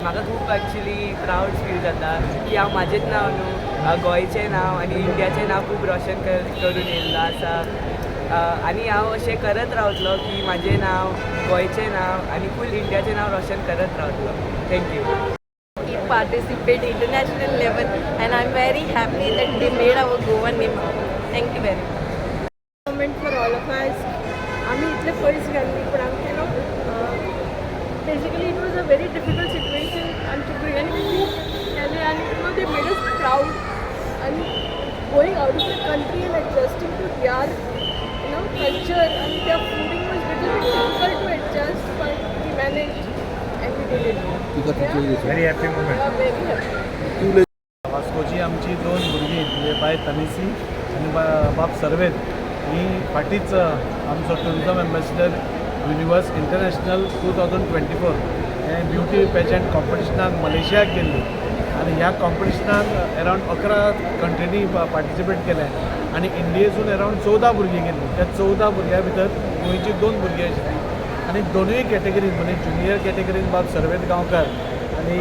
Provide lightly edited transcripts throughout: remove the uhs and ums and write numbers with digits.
म्हाका खूप actually proud feel जाता की हांव म्हाजेंच नांव न्हू गोंयचें नांव आनी इंडियाचें नांव खूब रोशन करून येयल्लो आसा आनी हांव अशें करत रावतलो की म्हाजें नांव गोंयचें नांव आनी फूल इंडियाचें नांव रोशन करत रावतलो. Thank you. Participate international level, and I'm very happy that they made our Goa name. Thank you very much. Moment for all of us. आम्ही इतले पयस गेल्ली पण आमचे basically it was a very difficult situation आमच्या भुरग्यांनी खूब केलें आनी they made us proud and going out of the country and adjusting to their culture and their fooding was little bit difficult to adjust but we managed and we did it. Very happy moment. Very happy. वास्कोची आमची दोन भुरगीं म्हणजे bye तनिसी आनी बाब सर्वेद ही फाटीच आमचो tourism ambassador universe international 2024 हे beauty pageant कॉम्पिटिशनाक मलेशियाक गेल्ली आनी ह्या कॉम्पिटिशनाक अरावंड 11 कंट्रीनी पार्टिसिपेट केलें आनी इंडियेसून अरावंड 14 भुरगीं गेल्लीं. त्या 14 भुरग्यां भितर गोंयची 2 भुरगीं आशिल्लीं आनी दोनूय कॅटेगरीन म्हणजे ज्युनियर कॅटेगरीन बाब सर्वेद गांवकार आनी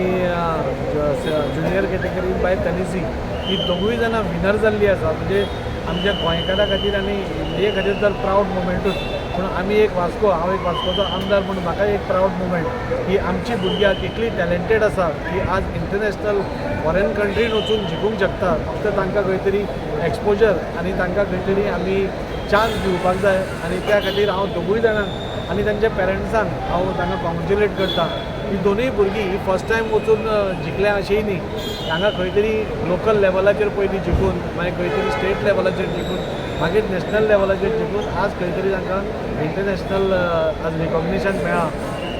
ज्युनियर कॅटेगरीन बाय तनिसी ही दोगूय जाणां विनर जाल्लीं आसा. म्हणजे आमच्या गोंयकारा खातीर आनी इंडिये खातीर तर प्रावड मुमेंटूच. पूण आमी एक वास्को हांव एक वास्कोचो आमदार म्हणून म्हाका एक प्रावड मुमेंट की आमची भुरग्यां इतली टॅलेंटेड आसा की आज इंटरनॅशनल फॉरेन कंट्रीन वचून जिखूंक शकता. फक्त तांकां खंय तरी एक्सपोजर आनी तांकां खंय तरी आमी चान्स दिवपाक जाय आनी त्या खातीर हांव दोगूय जाणांक आनी तांच्या पेरंट्सांक हांव तांकां कॉंग्रेच्युलेट करता. ही दोनूय भुरगीं ही फर्स्ट टायम वचून जिखल्या अशेंय न्ही. हांगा खंय तरी लोकल लेवलाचेर पयलीं जिखून मागीर खंय तरी स्टेट लेवलाचेर जिखून मागीर नॅशनल लेवलाचेर जिखून आज खंय तरी तांकां इंटरनॅशनल आज रिकॉग्निशन मेळ्ळा.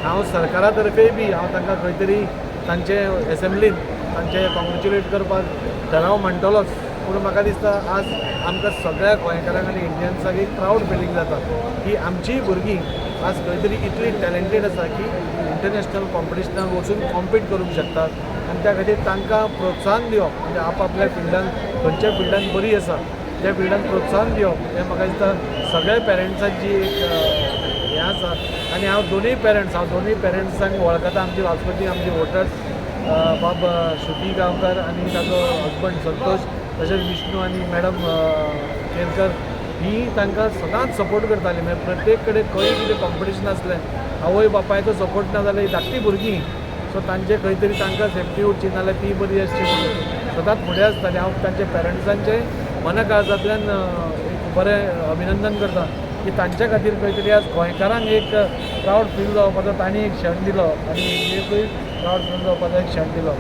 हांव सरकारा तर्फे बी हांव तांकां खंय तरी तांचे एसेंब्लीन तांचे कॉंग्रेच्युलेट करपाक ठराव म्हणटलोच. पूण म्हाका दिसता आज आमकां सगळ्या गोंयकारांक आनी इंडियन्साक एक प्रावड फिलींग जाता की आमचीं भुरगीं आज खंय तरी इतली टॅलेंटेड आसा की इंटरनॅशनल कॉम्पिटिशनाक वचून कॉम्पीट करूंक शकतात आनी त्या खातीर तांकां प्रोत्साहन दिवप म्हणजे आपल्या फिल्डान खंयच्या फिल्डान बरी आसा त्या फिल्डान प्रोत्साहन दिवप हें म्हाका दिसता सगळ्या पेरंट्सांची एक हें आसा. आनी हांव दोनूय पेरंट्सांक वळखता आमची वास्कोची आमची वोटर्स बाब श्रुती गांवकार आनी ताचो हजबंड संतोष तशेंच विष्णू आनी मॅडम केरकर ही तांकां सदांच सपोर्ट करताली. म्हणजे प्रत्येक कडेन खंय कितें कॉम्पिटिशन आसलें आवय बापायचो सपोर्ट ना जाल्यार ही धाकटी भुरगीं सो तांचे खंय तरी तांकां सेफ्टी उरची नाल्यार ती बरी आसची म्हणून सदांच फुडें आसताली. हांव तांचे पेरंट्सांचे मनाकाळजांतल्यान एक बरें अभिनंदन करता की तांच्या खातीर खंय तरी आज गोंयकारांक एक प्रावड फील जावपाचो तांणी एक क्षण दिलो आनी इंडियेकूय प्रावड फील जावपाचो एक क्षण दिलो.